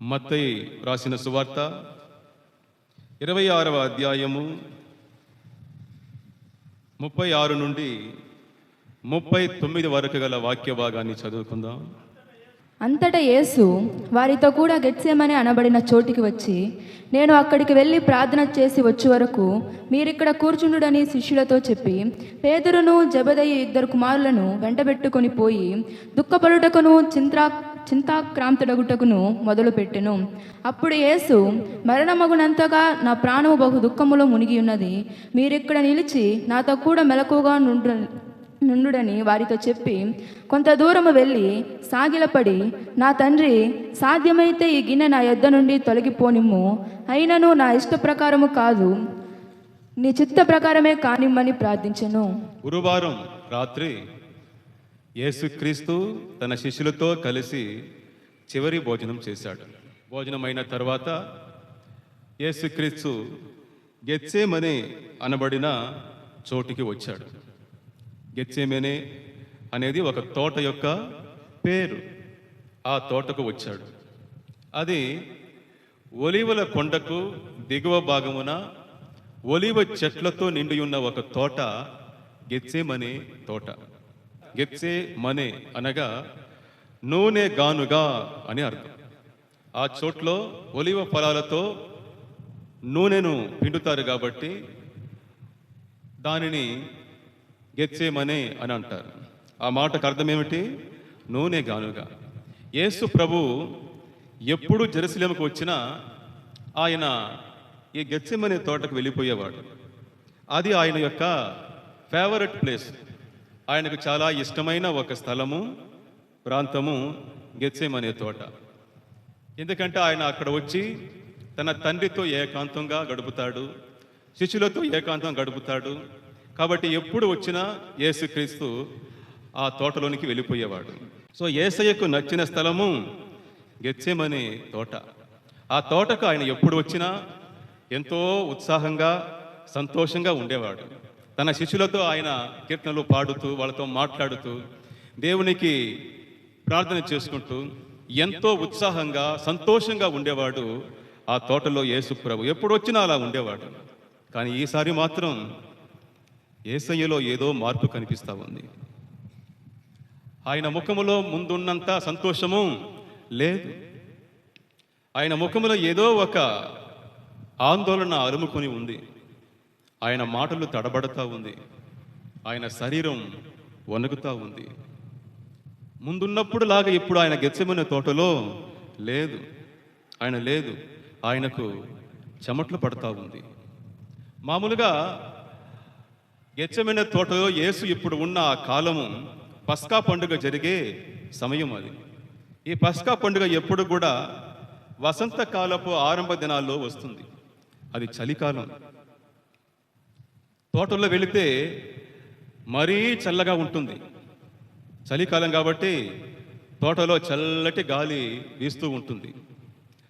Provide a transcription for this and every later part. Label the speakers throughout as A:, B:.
A: మత్తయి రాసిన సువార్త 26వ అధ్యాయము 36 నుండి 39 వరకు గల వాక్య భాగాన్ని చదువుకుందాం.
B: అంతటా యేసు వారితో కూడా గెత్సేమనే అనబడిన చోటికి వచ్చి, నేను అక్కడికి వెళ్ళి ప్రార్థన చేసి వచ్చే వరకు మీరిక్కడ కూర్చుండుడని శిష్యులతో చెప్పి, పేతురును జెబెదయి 2 కుమారులను వెంటబెట్టుకొని పోయి దుఃఖపడుటకును చింతాక్రాంతుడగుటకును మొదలుపెట్టెను. అప్పుడు యేసు, మరణమగునంతగా నా ప్రాణము బహు దుఃఖములో మునిగి ఉన్నది, మీరిక్కడ నిలిచి నాతో కూడా మెలకువగా నుండుడని వారితో చెప్పి కొంత దూరము వెళ్ళి సాగిలపడి, నా తండ్రి, సాధ్యమైతే ఈ గిన్నె నా యొద్ద నుండి తొలగిపోనిమ్ము, అయినను నా ఇష్ట ప్రకారము కాదు, నీ చిత్త ప్రకారమే కానిమ్మని ప్రార్థించెను.
A: గురువారం రాత్రి యేసుక్రీస్తు తన శిష్యులతో కలిసి చివరి భోజనం చేశాడు. భోజనం అయిన తర్వాత యేసుక్రీస్తు గెత్సేమనే అనబడిన చోటికి వచ్చాడు. గెత్సేమనే అనేది ఒక తోట యొక్క పేరు. ఆ తోటకు వచ్చాడు. అది ఒలీవల కొండకు దిగువ భాగమున ఒలీవ చెట్లతో నిండి ఉన్న ఒక తోట గెత్సేమనే తోట. గెత్సేమనే అనగా నూనె గానుగా అని అర్థం. ఆ చోట్లో ఒలీవ ఫలాలతో నూనెను పిండుతారు కాబట్టి దానిని గెత్సేమనే అని అంటారు. ఆ మాటకు అర్థం ఏమిటి? నూనె గానుగా. యేసు ప్రభు ఎప్పుడు జెరూసలేముకు వచ్చినా ఆయన ఈ గెత్సేమనే తోటకు వెళ్ళిపోయేవాడు. అది ఆయన యొక్క ఫేవరెట్ ప్లేస్. ఆయనకు చాలా ఇష్టమైన ఒక స్థలము, ప్రాంతము గెత్సేమనే తోట. ఎందుకంటే ఆయన అక్కడ వచ్చి తన తండ్రితో ఏకాంతంగా గడుపుతాడు, శిష్యులతో ఏకాంతం గడుపుతాడు. కాబట్టి ఎప్పుడు వచ్చినా యేసుక్రీస్తు ఆ తోటలోనికి వెళ్ళిపోయేవాడు. సో యేసయ్యకు నచ్చిన స్థలము గెత్సేమనే తోట. ఆ తోటకు ఆయన ఎప్పుడు వచ్చినా ఎంతో ఉత్సాహంగా, సంతోషంగా ఉండేవాడు. తన శిష్యులతో ఆయన కీర్తనలు పాడుతూ, వాళ్ళతో మాట్లాడుతూ, దేవునికి ప్రార్థన చేసుకుంటూ ఎంతో ఉత్సాహంగా, సంతోషంగా ఉండేవాడు. ఆ తోటలో యేసు ప్రభు ఎప్పుడు వచ్చినా అలా ఉండేవాడు. కానీ ఈసారి మాత్రం యేసయ్యలో ఏదో మార్పు కనిపిస్తూ ఉంది. ఆయన ముఖములో ముందున్నంత సంతోషము లేదు. ఆయన ముఖములో ఏదో ఒక ఆందోళన అలుముకొని ఉంది. ఆయన మాటలు తడబడతా ఉంది. ఆయన శరీరం వణుకుతా ఉంది. ముందున్నప్పుడు లాగా ఇప్పుడు ఆయన గెత్సేమనే తోటలో లేదు. ఆయన లేదు. ఆయనకు చెమట్లు పడతా ఉంది. మామూలుగా గెత్సేమనే తోటలో యేసు ఇప్పుడు ఉన్న ఆ కాలము పస్కా పండుగ జరిగే సమయం అది. ఈ పస్కా పండుగ ఎప్పుడు కూడా వసంతకాలపు ఆరంభ దినాల్లో వస్తుంది. అది చలికాలం. తోటల్లో వెళితే మరీ చల్లగా ఉంటుంది. చలికాలం కాబట్టి తోటలో చల్లటి గాలి వీస్తూ ఉంటుంది.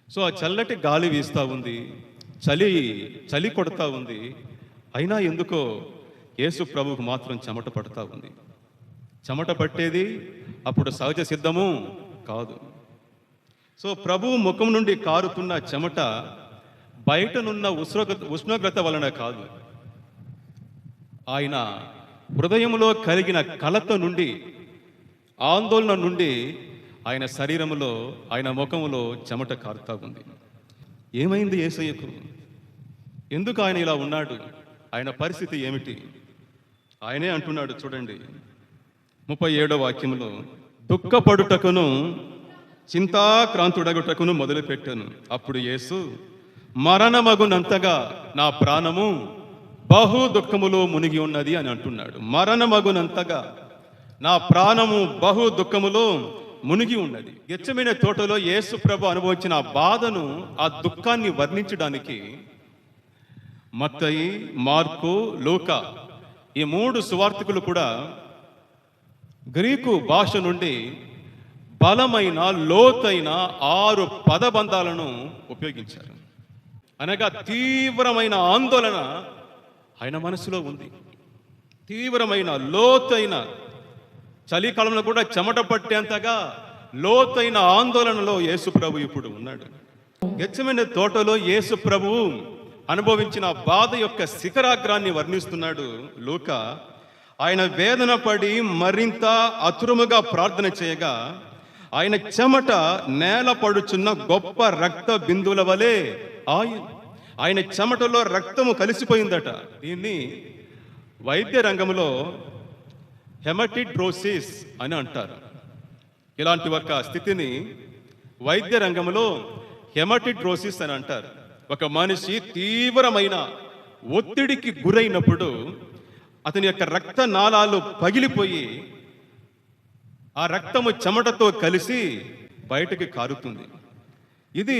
A: సో ఆ చల్లటి గాలి వీస్తూ ఉంది, చలి కొడతా ఉంది. అయినా ఎందుకో యేసు ప్రభువుకు మాత్రం చెమట పడుతూ ఉంది. చెమట పట్టేది అప్పుడు సహజ సిద్ధము కాదు. సో ప్రభువు ముఖం నుండి కారుతున్న చెమట బయటనున్న ఉష్ణోగ్రత వలన కాదు, ఆయన హృదయంలో కలిగిన కలత నుండి, ఆందోళన నుండి ఆయన శరీరంలో, ఆయన ముఖంలో చెమట కారుతా ఉంది. ఏమైంది యేసయ్యకు? ఎందుకు ఆయన ఇలా ఉన్నాడు? ఆయన పరిస్థితి ఏమిటి? ఆయనే అంటున్నాడు చూడండి, 37వ వాక్యంలో, దుఃఖపడుటకును చింతాక్రాంతుడగుటకును మొదలుపెట్టాను. అప్పుడు యేసు, మరణమగునంతగా నా ప్రాణము బహు దుఃఖములో మునిగి ఉన్నది అని అంటున్నాడు. మరణమగునంతగా నా ప్రాణము బహు దుఃఖములో మునిగి ఉన్నది. గెత్సేమనే తోటలో యేసు ప్రభు అనుభవించిన ఆ బాధను, ఆ దుఃఖాన్ని వర్ణించడానికి మత్తయి, మార్కు, లూకా ఈ 3 సువార్తికులు కూడా గ్రీకు భాష నుండి బలమైన, లోతైన 6 పదబంధాలను ఉపయోగించారు. అనగా తీవ్రమైన ఆందోళన ఆయన మనసులో ఉంది. తీవ్రమైన, లోతైన, చలికాలంలో కూడా చెమట పట్టేంతగా లోతైన ఆందోళనలో యేసు ప్రభు ఇప్పుడు ఉన్నాడు. గెత్సెమనే తోటలో యేసు ప్రభు అనుభవించిన బాధ యొక్క శిఖరాగ్రాన్ని వర్ణిస్తున్నాడు లూకా. ఆయన వేదన పడి మరింత అతురుముగా ప్రార్థన చేయగా ఆయన చెమట నేల పడుచున్న గొప్ప రక్త బిందువుల వలె ఆయన చెమటలో రక్తము కలిసిపోయిందట. దీన్ని వైద్య రంగంలో హెమటిడ్రోసిస్ అని అంటారు. ఇలాంటి ఒక స్థితిని వైద్య రంగంలో హెమటిడ్రోసిస్ అని అంటారు. ఒక మనిషి తీవ్రమైన ఒత్తిడికి గురైనప్పుడు అతని యొక్క రక్త నాళాలు పగిలిపోయి ఆ రక్తము చెమటతో కలిసి బయటకి కారుతుంది. ఇది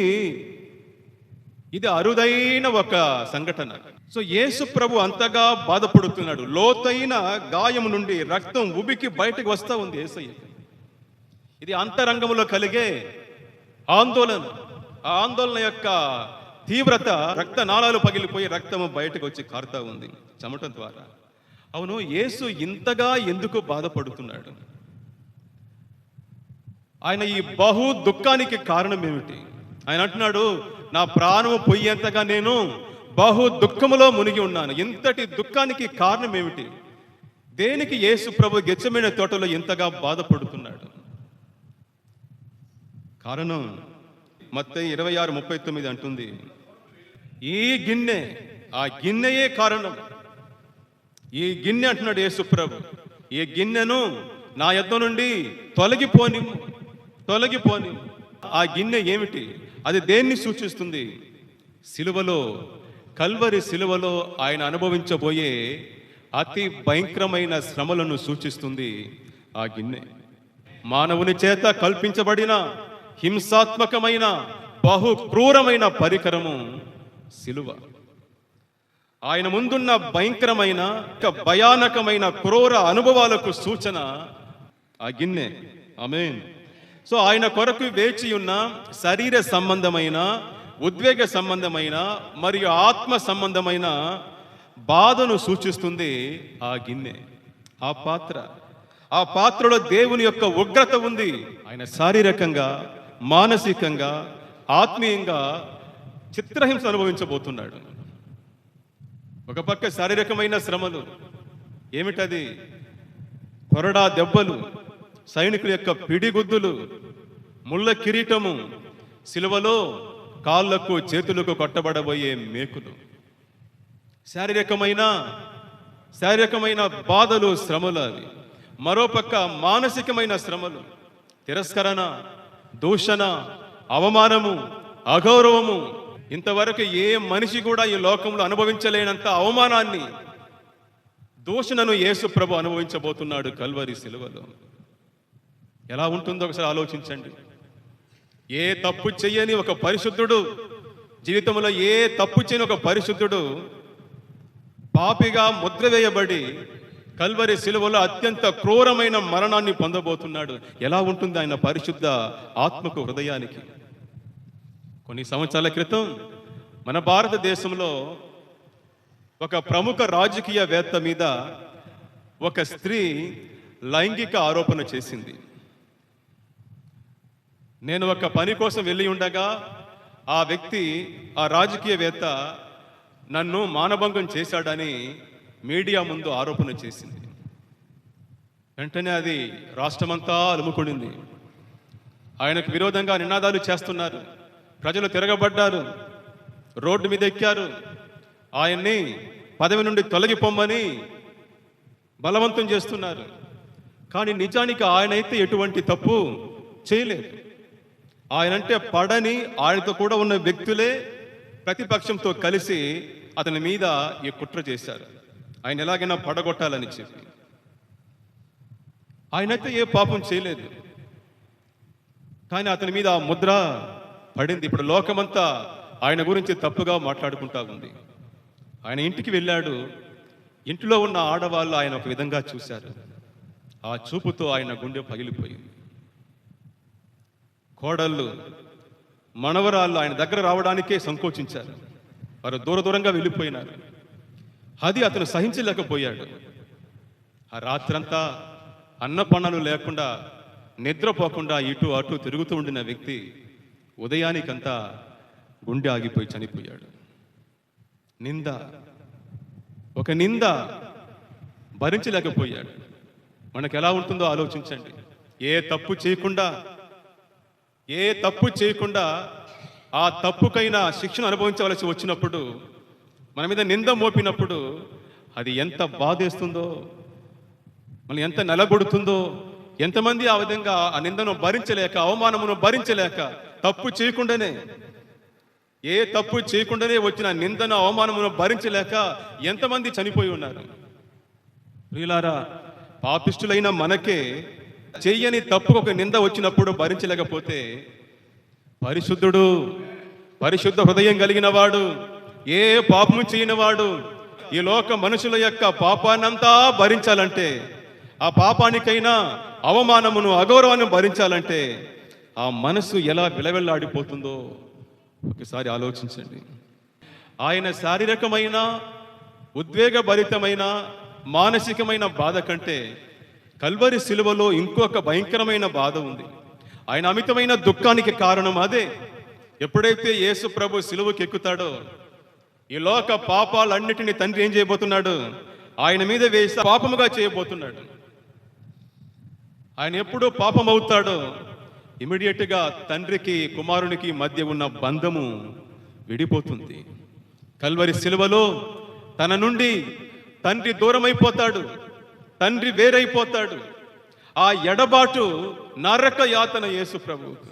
A: అరుదైన ఒక సంఘటన. సో యేసు ప్రభు అంతగా బాధపడుతున్నాడు. లోతైన గాయం నుండి రక్తం ఉబికి బయటకు వస్తూ ఉంది యేసయ్య. ఇది అంతరంగంలో కలిగే ఆందోళన. ఆ ఆందోళన యొక్క తీవ్రత రక్త నాళాలు పగిలిపోయి రక్తము బయటకు వచ్చి కారుతా ఉంది చెమట ద్వారా. అవును, యేసు ఇంతగా ఎందుకు బాధపడుతున్నాడు? ఆయన ఈ బహు దుఃఖానికి కారణం ఏమిటి? ఆయన అంటున్నాడు, నా ప్రాణము పోయేంతగా నేను బహు దుఃఖములో మునిగి ఉన్నాను. ఇంతటి దుఃఖానికి కారణం ఏమిటి? దేనికి యేసు ప్రభు గెత్సెమనే తోటలో ఇంతగా బాధపడుతున్నాడు? కారణం మత్తయి 26:39 అంటుంది, ఈ గిన్నె, ఆ గిన్నెయే కారణం. ఈ గిన్నె అంటున్నాడు యేసు ప్రభు, ఈ గిన్నెను నా యొద్ద నుండి తొలగిపోని. ఆ గిన్నె ఏమిటి? అది దేన్ని సూచిస్తుంది? సిలువలో, కల్వరి సిలువలో ఆయన అనుభవించబోయే అతి భయంకరమైన శ్రమలను సూచిస్తుంది ఆ గిన్నె. మానవుని చేత కల్పించబడిన హింసాత్మకమైన బహు క్రూరమైన పరికరము సిలువ. ఆయన ముందున్న భయంకరమైన భయానకమైన క్రూర అనుభవాలకు సూచన ఆ గిన్నె. ఆమేన్. సో ఆయన కొరకు వేచి ఉన్న శరీర సంబంధమైన, ఉద్వేగ సంబంధమైన మరియు ఆత్మ సంబంధమైన బాధను సూచిస్తుంది ఆ గిన్నె, ఆ పాత్ర. ఆ పాత్రలో దేవుని యొక్క ఉగ్రత ఉంది. ఆయన శారీరకంగా, మానసికంగా, ఆత్మీయంగా చిత్రహింస అనుభవించబోతున్నాడు. ఒక పక్క శారీరకమైన శ్రమలు ఏమిటది? కొరడా దెబ్బలు, సైనికుల యొక్క పిడిగుద్దులు, ముళ్ళ కిరీటము, సిలువలో కాళ్ళకు చేతులకు కొట్టబడబోయే మేకులు. శారీరకమైన బాధలు, శ్రమలు అవి. మరోపక్క మానసికమైన శ్రమలు, తిరస్కరణ, దూషణ, అవమానము, అగౌరవము. ఇంతవరకు ఏ మనిషి కూడా ఈ లోకంలో అనుభవించలేనంత అవమానాన్ని, దూషణను యేసు ప్రభు అనుభవించబోతున్నాడు కల్వరి సిలువలో. ఎలా ఉంటుందో ఒకసారి ఆలోచించండి. ఏ తప్పు చెయ్యని ఒక పరిశుద్ధుడు, జీవితంలో ఏ తప్పు చేయని ఒక పరిశుద్ధుడు పాపిగా ముద్ర వేయబడి కల్వరి సిలువలో అత్యంత క్రూరమైన మరణాన్ని పొందబోతున్నాడు. ఎలా ఉంటుంది ఆయన పరిశుద్ధ ఆత్మకు, హృదయానికి? కొన్ని సంవత్సరాల క్రితం మన భారతదేశంలో ఒక ప్రముఖ రాజకీయవేత్త మీద ఒక స్త్రీ లైంగిక ఆరోపణ చేసింది. నేను ఒక పని కోసం వెళ్ళి ఉండగా ఆ వ్యక్తి, ఆ రాజకీయవేత్త నన్ను మానభంగం చేశాడని మీడియా ముందు ఆరోపణ చేసింది. వెంటనే అది రాష్ట్రమంతా అలుముకునింది. ఆయనకు విరోధంగా నినాదాలు చేస్తున్నారు. ప్రజలు తిరగబడ్డారు, రోడ్డు మీద ఎక్కారు. ఆయన్ని పదవి నుండి తొలగిపోమ్మని బలవంతం చేస్తున్నారు. కానీ నిజానికి ఆయనైతే ఎటువంటి తప్పు చేయలేదు. ఆయనంటే పడని, ఆయనతో కూడా ఉన్న వ్యక్తులే ప్రతిపక్షంతో కలిసి అతని మీద ఈ కుట్ర చేశారు, ఆయన ఎలాగైనా పడగొట్టాలని చెప్పి. ఆయనైతే ఏ పాపం చేయలేదు, కానీ అతని మీద ఆ ముద్ర పడింది. ఇప్పుడు లోకమంతా ఆయన గురించి తప్పుగా మాట్లాడుకుంటా ఉంది. ఆయన ఇంటికి వెళ్ళాడు. ఇంటిలో ఉన్న ఆడవాళ్ళు ఆయన ఒక విధంగా చూశారు. ఆ చూపుతో ఆయన గుండె పగిలిపోయింది. కోడళ్ళు, మనవరాళ్ళు ఆయన దగ్గర రావడానికే సంకోచించారు. వారు దూరంగా వెళ్ళిపోయినారు. అది అతను సహించలేకపోయాడు. ఆ రాత్రంతా అన్నపన్నలు లేకుండా నిద్రపోకుండా ఇటు అటు తిరుగుతూ ఉండిన వ్యక్తి ఉదయానికంతా గుండె ఆగిపోయి చనిపోయాడు. నింద, ఒక నింద భరించలేకపోయాడు. మనకు ఎలా ఉంటుందో ఆలోచించండి. ఏ తప్పు చేయకుండా ఆ తప్పుకైనా శిక్షను అనుభవించవలసి వచ్చినప్పుడు, మన మీద నింద మోపినప్పుడు అది ఎంత బాధేస్తుందో, మనల్ని ఎంత నలగొడుతుందో. ఎంతమంది ఆ విధంగా ఆ నిందను భరించలేక, అవమానమును భరించలేక, తప్పు చేయకుండానే, ఏ తప్పు చేయకుండానే వచ్చిన నిందను అవమానమును భరించలేక ఎంతమంది చనిపోయి ఉన్నారు. ప్రియులారా, పాపిష్టులైన మనకే చెయ్యని తప్పు ఒక నింద వచ్చినప్పుడు భరించలేకపోతే, పరిశుద్ధ హృదయం కలిగిన వాడు, ఏ పాపము చేయనివాడు ఈ లోక మనుషుల యొక్క పాపాన్నంతా భరించాలంటే, ఆ పాపానికైనా అవమానమును అగౌరవాన్ని భరించాలంటే ఆ మనసు ఎలా విలవెల్లాడిపోతుందో ఒకసారి ఆలోచించండి. ఆయన శారీరకమైన, ఉద్వేగభరితమైన, మానసికమైన బాధ కంటే కల్వరి శిలువలో ఇంకొక భయంకరమైన బాధ ఉంది. ఆయన అమితమైన దుఃఖానికి కారణం అదే. ఎప్పుడైతే యేసు ప్రభు శిలువకి ఎక్కుతాడో, ఈ లోక పాపాలన్నిటినీ తండ్రి ఏం చేయబోతున్నాడు? ఆయన మీద వేసి పాపముగా చేయబోతున్నాడు. ఆయన ఎప్పుడు పాపం అవుతాడో ఇమీడియట్గా తండ్రికి కుమారునికి మధ్య ఉన్న బంధము విడిపోతుంది. కల్వరి శిలువలో తన నుండి తండ్రి దూరమైపోతాడు, తండ్రి వేరైపోతాడు. ఆ ఎడబాటు నరక యాతన యేసు ప్రభువుకు.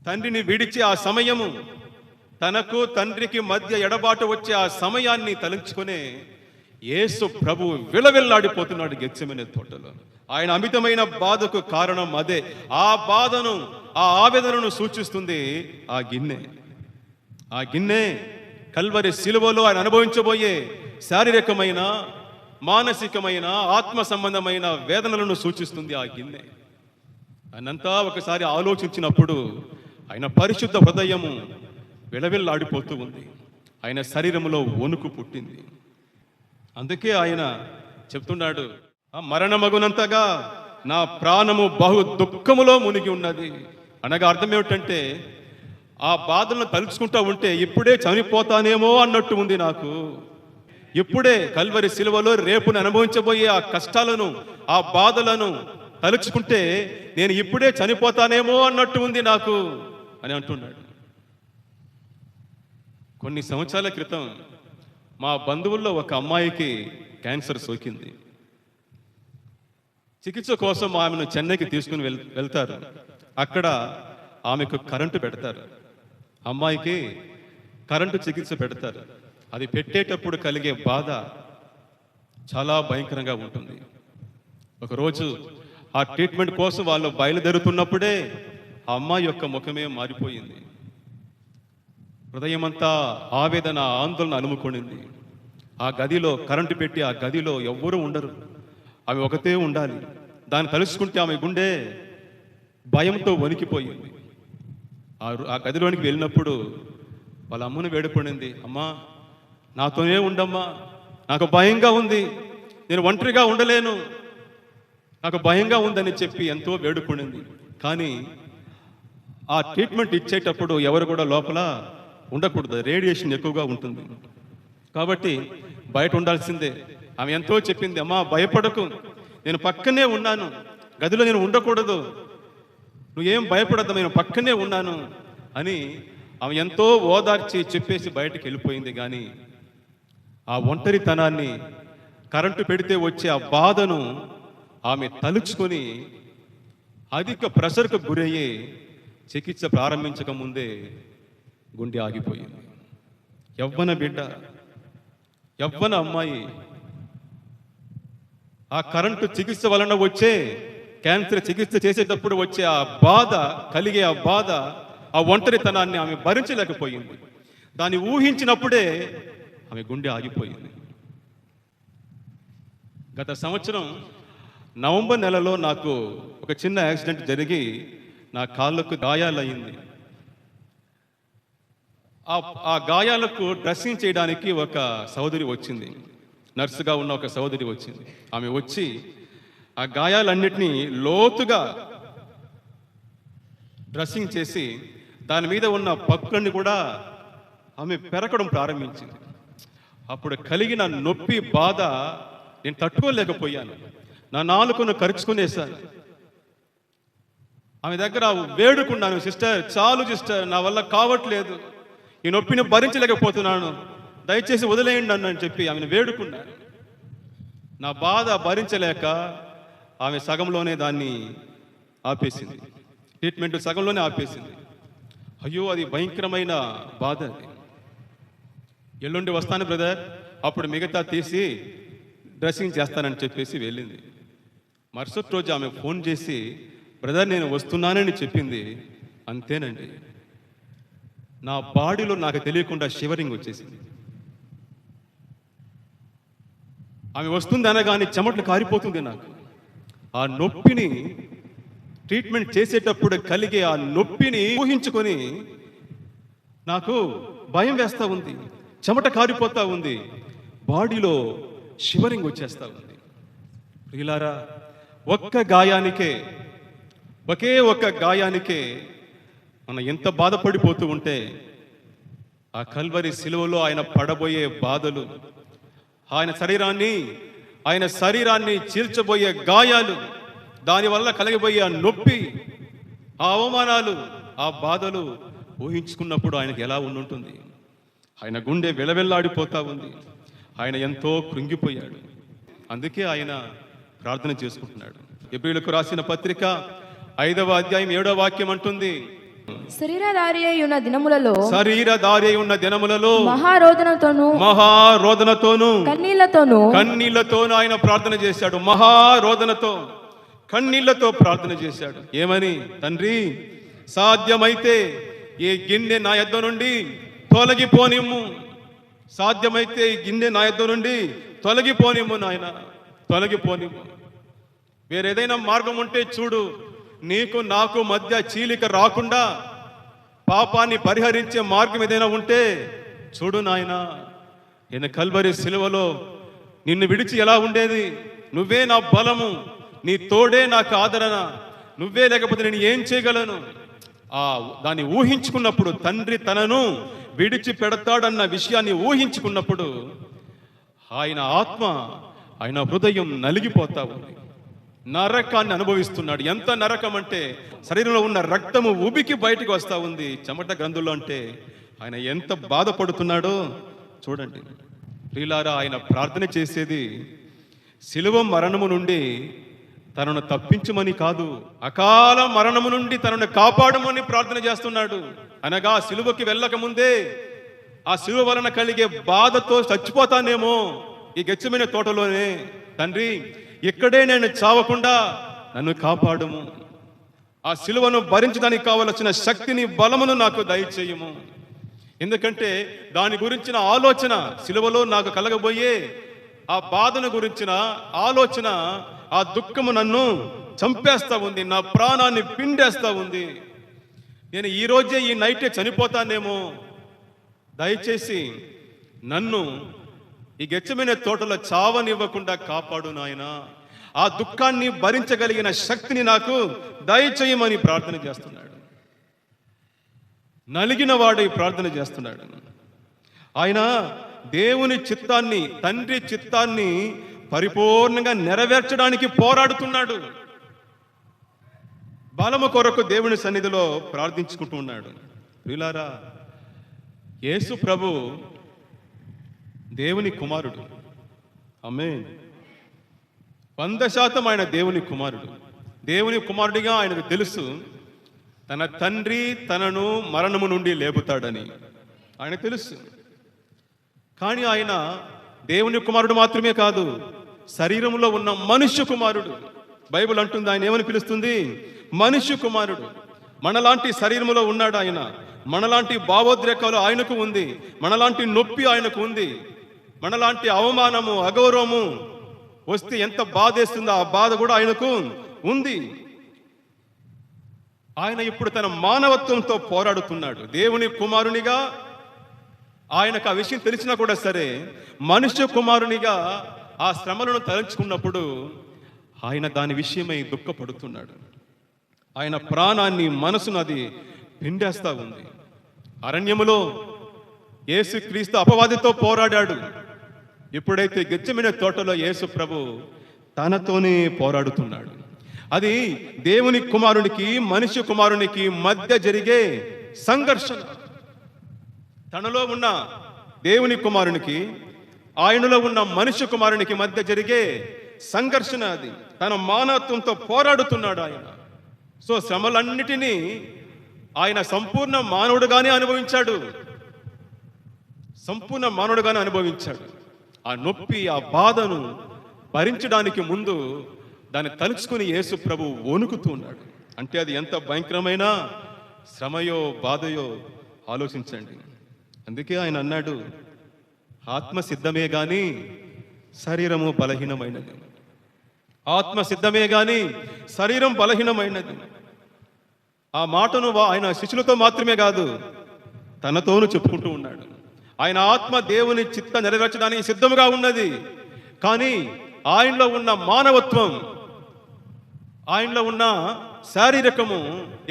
A: తండ్రిని విడిచి ఆ సమయము, తనకు తండ్రికి మధ్య ఎడబాటు వచ్చే ఆ సమయాన్ని తలంచుకునే యేసు ప్రభు విలవిల్లాడిపోతున్నాడు గెత్సెమనే తోటలో. ఆయన అమితమైన బాధకు కారణం అదే. ఆ బాధను, ఆ ఆవేదనను సూచిస్తుంది ఆ గిన్నె. కల్వరి శిలువలో ఆయన అనుభవించబోయే శారీరకమైన, మానసికమైన, ఆత్మ సంబంధమైన వేదనలను సూచిస్తుంది ఆ గిన్నె. అనంతా ఒకసారి ఆలోచించినప్పుడు ఆయన పరిశుద్ధ హృదయము విలవిల్లాడిపోతూ ఉంది. ఆయన శరీరంలో వణుకు పుట్టింది. అందుకే ఆయన చెప్తున్నాడు, మరణమగునంతగా నా ప్రాణము బహు దుఃఖములో మునిగి ఉన్నది. అనగా అర్థం ఏమిటంటే, ఆ బాధలను తలుచుకుంటా ఉంటే ఇప్పుడే చనిపోతానేమో అన్నట్టు ఉంది నాకు. ఇప్పుడే కల్వరి శిలువలో రేపుని అనుభవించబోయే ఆ కష్టాలను, ఆ బాధలను తలుచుకుంటే నేను ఇప్పుడే చనిపోతానేమో అన్నట్టు ఉంది నాకు అని అంటున్నాడు. కొన్ని సంవత్సరాల క్రితం మా బంధువుల్లో ఒక అమ్మాయికి క్యాన్సర్ సోకింది. చికిత్స కోసం ఆమెను చెన్నైకి తీసుకుని వెళ్తారు. అక్కడ ఆమెకు కరెంటు పెడతారు. అమ్మాయికి కరెంటు చికిత్స పెడతారు. అది పెట్టేటప్పుడు కలిగే బాధ చాలా భయంకరంగా ఉంటుంది. ఒకరోజు ఆ ట్రీట్మెంట్ కోసం వాళ్ళు బయలుదేరుతున్నప్పుడే ఆ అమ్మాయి యొక్క ముఖమే మారిపోయింది. హృదయమంతా ఆవేదన, ఆందోళన అలుముకొనింది. ఆ గదిలో కరెంటు పెట్టి ఆ గదిలో ఎవ్వరూ ఉండరు, ఆమె ఒకతే ఉండాలి. దాన్ని తలుచుకుంటే ఆమె గుండె భయంతో వణికిపోయింది. ఆ గదిలోనికి వెళ్ళినప్పుడు వాళ్ళ అమ్మను వేడుకొనింది, అమ్మా నాతోనే ఉండమ్మా, నాకు భయంగా ఉంది, నేను ఒంటరిగా ఉండలేను, నాకు భయంగా ఉందని చెప్పి ఎంతో వేడుకొనింది. కానీ ఆ ట్రీట్మెంట్ ఇచ్చేటప్పుడు ఎవరు కూడా లోపల ఉండకూడదు, రేడియేషన్ ఎక్కువగా ఉంటుంది కాబట్టి బయట ఉండాల్సిందే. ఆమె ఎంతో చెప్పింది, అమ్మా భయపడకు, నేను పక్కనే ఉన్నాను, గదిలో నేను ఉండకూడదు, నువ్వేం భయపడద్దు, నేను పక్కనే ఉన్నాను అని ఆమె ఎంతో ఓదార్చి చెప్పేసి బయటకు వెళ్ళిపోయింది. కానీ ఆ ఒంటరితనాన్ని, కరెంటు పెడితే వచ్చే ఆ బాధను ఆమె తలుచుకొని అధిక ప్రెషర్కు గురయ్యి చికిత్స ప్రారంభించక ముందే గుండె ఆగిపోయింది. యవ్వన బిడ్డ, యవ్వన అమ్మాయి ఆ కరెంటు చికిత్స వలన వచ్చే, క్యాన్సర్ చికిత్స చేసేటప్పుడు వచ్చే ఆ బాధ, కలిగే ఆ బాధ, ఆ ఒంటరితనాన్ని ఆమె భరించలేకపోయింది. దాన్ని ఊహించినప్పుడే ఆమె గుండె ఆగిపోయింది. గత సంవత్సరం నవంబర్ నెలలో నాకు ఒక చిన్న యాక్సిడెంట్ జరిగి నా కాళ్ళకు గాయాలయ్యింది. ఆ గాయాలకు డ్రెస్సింగ్ చేయడానికి ఒక సహోదరి వచ్చింది, నర్సుగా ఉన్న ఒక సహోదరి వచ్చింది. ఆమె వచ్చి ఆ గాయాలన్నిటినీ లోతుగా డ్రెస్సింగ్ చేసి దాని మీద ఉన్న పక్కులన్నీ కూడా ఆమె పెరకడం ప్రారంభించింది. అప్పుడు కలిగిన నొప్పి, బాధ నేను తట్టుకోలేకపోయాను. నా నాలుకను కరుచుకునేసాను. ఆమె దగ్గర వేడుకున్నాను, సిస్టర్ చాలు సిస్టర్, నా వల్ల కావట్లేదు, ఈ నొప్పిని భరించలేకపోతున్నాను, దయచేసి వదిలేయండి నన్ను అని చెప్పి ఆమెను వేడుకున్నాను. నా బాధ భరించలేక ఆమె సగంలోనే దాన్ని ఆపేసింది. ట్రీట్మెంట్ సగంలోనే ఆపేసింది. అయ్యో, అది భయంకరమైన బాధ. అది ఎల్లుండి వస్తాను బ్రదర్, అప్పుడు మిగతా తీసి డ్రెస్సింగ్ చేస్తానని చెప్పేసి వెళ్ళింది. మరుసటి రోజు ఆమె ఫోన్ చేసి బ్రదర్ నేను వస్తున్నానని చెప్పింది. అంతేనండి, నా బాడీలో నాకు తెలియకుండా షివరింగ్ వచ్చేసింది. ఆమె వస్తుంది అనగానే చెమటలు కారిపోతుంది నాకు. ఆ నొప్పిని ట్రీట్మెంట్ చేసేటప్పుడు కలిగే ఆ నొప్పిని ఊహించుకొని నాకు భయం వేస్తూ ఉంది, చెమట కారిపోతూ ఉంది, బాడీలో షివరింగ్ వచ్చేస్తూ ఉంది. ప్రియులారా, ఒకే ఒక్క గాయానికే మనం ఎంత బాధపడిపోతూ ఉంటే ఆ కల్వరి సిలువలో ఆయన పడబోయే బాధలు, ఆయన శరీరాన్ని చీల్చబోయే గాయాలు, దానివల్ల కలిగిపోయే ఆ నొప్పి, ఆ అవమానాలు, ఆ బాధలు ఊహించుకున్నప్పుడు ఆయనకు ఎలా ఉండుంటుంది? ఆయన గుండె వెలవెల్లాడిపోతా ఉంది. ఆయన ఎంతో కృంగిపోయాడు. అందుకే ఆయన ప్రార్థన చేసుకుంటున్నాడు. హెబ్రీయులకు రాసిన పత్రిక 5వ అధ్యాయం 7వ వాక్యం అంటుంది,
B: శరీరధారి అయి ఉన్న దినములలో
A: మహారోదనతోను
B: కన్నీళ్లతోను
A: ఆయన ప్రార్థన చేశాడు. మహారోదనతో, కన్నీళ్లతో ప్రార్థన చేశాడు. ఏమని? తండ్రి, సాధ్యమైతే ఈ గిన్నె నా యొద్ద నుండి తొలగిపోనిమ్ము, సాధ్యమైతే ఈ గిన్నె నా యొద్ద నుండి తొలగిపోనిమ్ము నాయన, తొలగిపోనిమ్ము. వేరేదైనా మార్గం ఉంటే చూడు, నీకు నాకు మధ్య చీలిక రాకుండా పాపాన్ని పరిహరించే మార్గం ఏదైనా ఉంటే చూడు నాయనా. నేను కల్వరి సిలువలో నిన్ను విడిచి ఎలా ఉండేది? నువ్వే నా బలము, నీ తోడే నాకు ఆదరణ, నువ్వే లేకపోతే నేను ఏం చేయగలను? దాన్ని ఊహించుకున్నప్పుడు, తండ్రి తనను విడిచి పెడతాడన్న విషయాన్ని ఊహించుకున్నప్పుడు ఆయన ఆత్మ, ఆయన హృదయం నలిగిపోతా ఉంది. నరకాన్ని అనుభవిస్తున్నాడు. ఎంత నరకం అంటే శరీరంలో ఉన్న రక్తము ఉబికి బయటకు వస్తూ ఉంది చెమట గ్రంథుల్లో. అంటే ఆయన ఎంత బాధపడుతున్నాడో చూడండి. ప్రియులారా, ఆయన ప్రార్థన చేసేది శిలువ మరణము నుండి తనను తప్పించమని కాదు, అకాల మరణము నుండి తనను కాపాడమని ప్రార్థన చేస్తున్నాడు. అనగా శిలువకి వెళ్ళక ముందే ఆ శిలువ వలన కలిగే బాధతో చచ్చిపోతానేమో ఈ గెత్సేమనే తోటలోనే, తండ్రి ఇక్కడే నేను చావకుండా నన్ను కాపాడుము, ఆ శిలువను భరించడానికి కావలసిన శక్తిని, బలమును నాకు దయచేయము. ఎందుకంటే దాని గురించిన ఆలోచన, శిలువలో నాకు కలగబోయే ఆ బాధను గురించిన ఆలోచన, ఆ దుఃఖము నన్ను చంపేస్తా ఉంది, నా ప్రాణాన్ని పిండేస్తా ఉంది. నేను ఈరోజే ఈ నైటే చనిపోతానేమో, దయచేసి నన్ను ఈ గెత్సేమనే తోటలో చావనివ్వకుండా కాపాడు నాయనా, ఆ దుఃఖాన్ని భరించగలిగిన శక్తిని నాకు దయచేయమని ప్రార్థన చేస్తున్నాడు. నలిగిన వాడు ప్రార్థన చేస్తున్నాడు. ఆయన దేవుని చిత్తాన్ని, తండ్రి చిత్తాన్ని పరిపూర్ణంగా నెరవేర్చడానికి పోరాడుతున్నాడు. బలము కొరకు దేవుని సన్నిధిలో ప్రార్థించుకుంటూ ఉన్నాడు. ప్రియులారా, యేసు ప్రభు దేవుని కుమారుడు. ఆమేన్. 100% ఆయన దేవుని కుమారుడు. దేవుని కుమారుడిగా ఆయనకు తెలుసు తన తండ్రి తనను మరణము నుండి లేపుతాడని ఆయన తెలుసు. కానీ ఆయన దేవుని కుమారుడు మాత్రమే కాదు, శరీరంలో ఉన్న మనుష్య కుమారుడు. బైబిల్ అంటుంది, ఆయన ఏమని పిలుస్తుంది? మనుష్య కుమారుడు. మనలాంటి శరీరంలో ఉన్నాడు ఆయన. మనలాంటి భావోద్రేకాలు ఆయనకు ఉంది, మనలాంటి నొప్పి ఆయనకు ఉంది, మనలాంటి అవమానము, అగౌరవము వస్తే ఎంత బాధేస్తుందో ఆ బాధ కూడా ఆయనకు ఉంది. ఆయన ఇప్పుడు తన మానవత్వంతో పోరాడుతున్నాడు. దేవుని కుమారునిగా ఆయనకు ఆ విషయం తెలిసినా కూడా సరే, మనుష్య కుమారునిగా ఆ శ్రమలను తలంచుకున్నప్పుడు ఆయన దాని విషయమై దుఃఖపడుతున్నాడు. ఆయన ప్రాణాన్ని, మనసును అది పిండేస్తా ఉంది. అరణ్యములో యేసుక్రీస్తు అపవాదితో పోరాడాడు. ఎప్పుడైతే గెత్సెమనే తోటలో యేసు ప్రభు తనతోనే పోరాడుతున్నాడు. అది దేవుని కుమారునికి, మనిషి కుమారునికి మధ్య జరిగే సంఘర్షణ. తనలో ఉన్న దేవుని కుమారునికి, ఆయనలో ఉన్న మనిషి కుమారునికి మధ్య జరిగే సంఘర్షణ. అది తన మానవత్వంతో పోరాడుతున్నాడు ఆయన. సో శ్రమలన్నిటినీ ఆయన సంపూర్ణ మానవుడుగానే అనుభవించాడు. సంపూర్ణ మానవుడుగానే అనుభవించాడు. ఆ నొప్పి, ఆ బాధను భరించడానికి ముందు దాన్ని తలుచుకుని యేసు ప్రభు వణుకుతూ ఉన్నాడు. అంటే అది ఎంత భయంకరమైన శ్రమయో, బాధయో ఆలోచించండి. అందుకే ఆయన అన్నాడు, ఆత్మ సిద్ధమే గాని శరీరము బలహీనమైనది. ఆత్మ సిద్ధమే గాని శరీరం బలహీనమైనది. ఆ మాటను ఆయన శిష్యులతో మాత్రమే కాదు, తనతోనూ చెప్పుకుంటూ ఉన్నాడు. ఆయన ఆత్మ దేవుని చిత్త నెరవేర్చడానికి సిద్ధముగా ఉన్నది. కానీ ఆయనలో ఉన్న మానవత్వం, ఆయనలో ఉన్న శారీరకము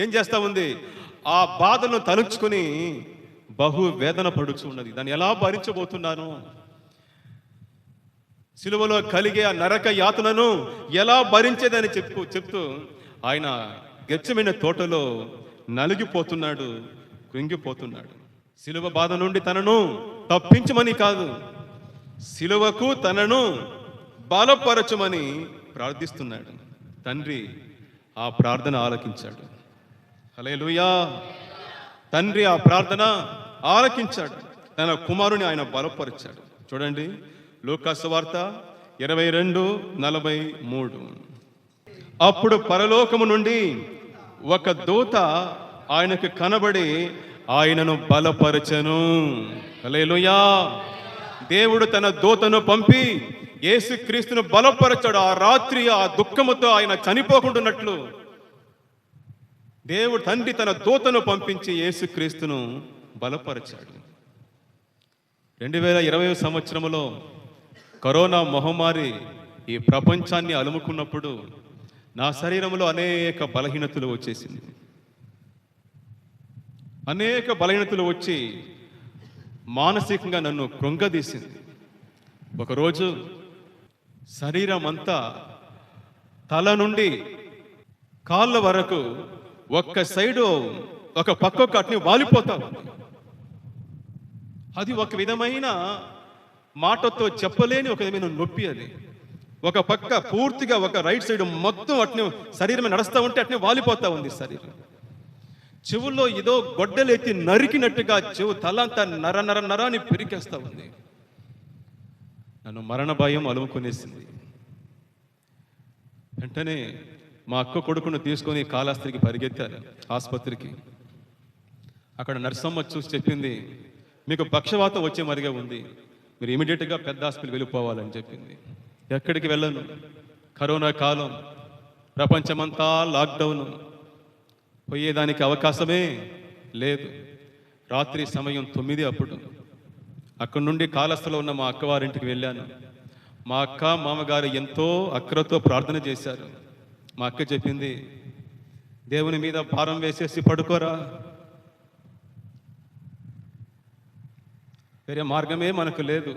A: ఏం చేస్తా ఉంది? ఆ బాధను తలుచుకుని బహు వేదన పడుచు ఉన్నది. దాన్ని ఎలా భరించబోతున్నాను? సిలువలో కలిగే ఆ నరక యాతనను ఎలా భరించేదని చెప్తూ ఆయన గెత్సెమనే తోటలో నలిగిపోతున్నాడు, కృంగిపోతున్నాడు. సిలువ బాధ నుండి తనను తప్పించమని కాదు, సిలువకు తనను బలపరచమని ప్రార్థిస్తున్నాడు. తండ్రి ఆ ప్రార్థన ఆలకించాడు. హల్లెలూయా! తండ్రి ఆ ప్రార్థన ఆలకించాడు. తన కుమారుని ఆయన బలపరిచాడు. చూడండి, లూకా సువార్త 22:43. అప్పుడు పరలోకము నుండి ఒక దూత ఆయనకు కనబడి ఆయనను బలపరచెను. హల్లెలూయా! దేవుడు తన దూతను పంపి యేసుక్రీస్తును బలపరచాడు. ఆ రాత్రి ఆ దుఃఖముతో ఆయన చనిపోకుండాన్నట్లు దేవుడు తండ్రి తన దూతను పంపించి యేసుక్రీస్తును బలపరిచాడు. 2020 సంవత్సరంలో కరోనా మహమ్మారి ఈ ప్రపంచాన్ని అలుముకున్నప్పుడు నా శరీరంలో అనేక బలహీనతలు వచ్చేసింది. అనేక బలహీనతలు వచ్చి మానసికంగా నన్ను కృంగదీసింది. ఒకరోజు శరీరం అంతా తల నుండి కాళ్ళ వరకు ఒక్క సైడు ఒక పక్కకు అట్ని వాలిపోతా ఉంది. అది ఒక విధమైన మాటతో చెప్పలేని ఒక విధమైన నొప్పి. అది ఒక పక్క పూర్తిగా ఒక రైట్ సైడ్ మొత్తం అట్ని శరీరం నడుస్తూ ఉంటే అట్నే వాలిపోతా ఉంది శరీరం. చెవుల్లో ఏదో గొడ్డలు ఎత్తి నరికినట్టుగా చెవు తలంతా నర నర నరాన్ని పెరికేస్తా ఉంది. నన్ను మరణ భయం అలుముకొనేసింది. వెంటనే మా అక్క కొడుకును తీసుకొని కాళహస్తికి పరిగెత్తారు ఆసుపత్రికి. అక్కడ నర్సమ్మ చూసి చెప్పింది, మీకు పక్షవాతం వచ్చే మరిగా ఉంది, మీరు ఇమీడియట్గా పెద్ద హాస్పిటల్కి వెళ్ళిపోవాలని చెప్పింది. ఎక్కడికి వెళ్ళను, కరోనా కాలం, ప్రపంచమంతా లాక్డౌన్, పోయేదానికి అవకాశమే లేదు. రాత్రి సమయం 9 అప్పుడు అక్కడి నుండి కాళహస్తిలో ఉన్న మా అక్కవారింటికి వెళ్ళాను. మా అక్క మామగారు ఎంతో అక్కరతో ప్రార్థన చేశారు. మా అక్క చెప్పింది, దేవుని మీద భారం వేసేసి పడుకోరా, వేరే మార్గమే మనకు లేదు,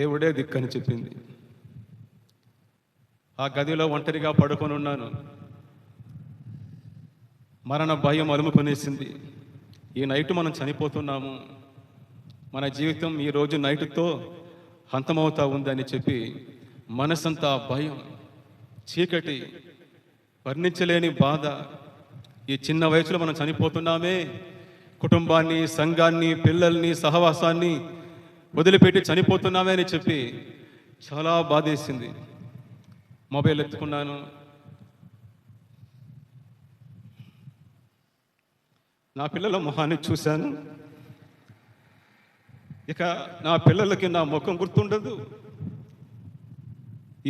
A: దేవుడే దిక్కని చెప్పింది. ఆ గదిలో ఒంటరిగా పడుకొని ఉన్నాను. మరణ భయం అలుముకొనేసింది. ఈ నైట్ మనం చనిపోతున్నాము, మన జీవితం ఈ రోజు నైట్తో అంతమవుతా ఉందని చెప్పి మనసంతా భయం, చీకటి, వర్ణించలేని బాధ. ఈ చిన్న వయసులో మనం చనిపోతున్నామే, కుటుంబాన్ని, సంఘాన్ని, పిల్లల్ని, సహవాసాన్ని వదిలిపెట్టి చనిపోతున్నామే అని చెప్పి చాలా బాధేసింది. మొబైల్ ఎత్తుకున్నాను. నా పిల్లల మొహాన్ని చూశాను. ఇక నా పిల్లలకి నా ముఖం గుర్తుండదు.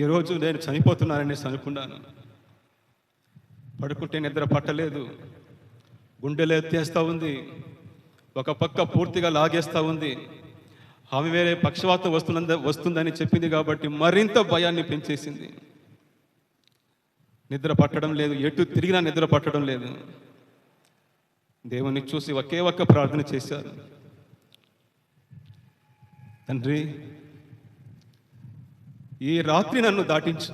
A: ఈరోజు నేను చనిపోతున్నాననేసి అనుకున్నాను. పడుకుంటే నిద్ర పట్టలేదు, గుండెలు ఎత్తేస్తూ ఉంది, ఒక పక్క పూర్తిగా లాగేస్తూ ఉంది. ఆమె వేరే పక్షవాతం వస్తుందని చెప్పింది కాబట్టి మరింత భయాన్ని పెంచేసింది. నిద్ర పట్టడం లేదు, ఎటు తిరిగినా నిద్ర పట్టడం లేదు. దేవుణ్ణి చూసి ఒకే ఒక్క ప్రార్థన చేశారు, తండ్రి ఈ రాత్రి నన్ను దాటించు,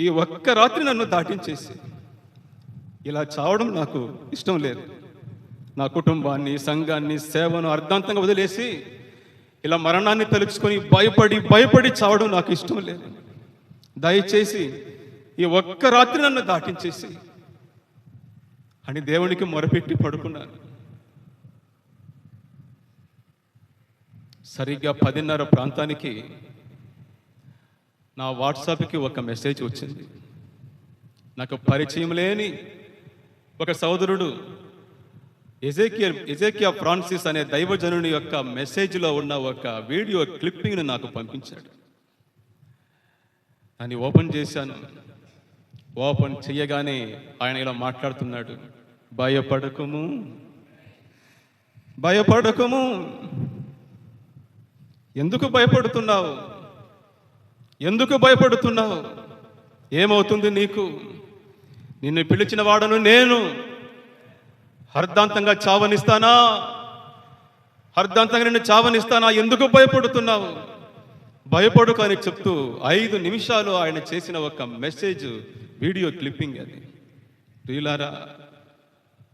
A: ఈ ఒక్క రాత్రి నన్ను దాటించేసి ఇలా చావడం నాకు ఇష్టం లేదు. నా కుటుంబాన్ని, సంఘాన్ని, సేవను అర్ధాంతంగా వదిలేసి ఇలా మరణాన్ని తలుచుకొని భయపడి చావడం నాకు ఇష్టం లేదు. దయచేసి ఈ ఒక్క రాత్రి నన్ను దాటించేసి అని దేవునికి మొరపెట్టి పడుకున్నాను. సరిగ్గా 10:30 ప్రాంతానికి నా వాట్సాప్కి ఒక మెసేజ్ వచ్చింది. నాకు పరిచయం లేని ఒక సోదరుడు ఎజేకియా ఫ్రాన్సిస్ అనే దైవజనుని యొక్క మెసేజ్లో ఉన్న ఒక వీడియో క్లిప్పింగ్ను నాకు పంపించాడు. దాన్ని ఓపెన్ చేశాను. ఓపెన్ చేయగానే ఆయన ఇలా మాట్లాడుతున్నాడు, భయపడకుము, భయపడకుము. ఎందుకు భయపడుతున్నావు? ఎందుకు భయపడుతున్నావు? ఏమవుతుంది నీకు? నిన్ను పిలిచిన వాడను నేను. అర్ధాంతంగా చావనిస్తానా? అర్ధాంతంగా నిన్ను చావనిస్తానా? ఎందుకు భయపడుతున్నావు? భయపడుకు అని చెప్తూ 5 నిమిషాలు ఆయన చేసిన ఒక మెసేజ్ వీడియో క్లిప్పింగ్ అది.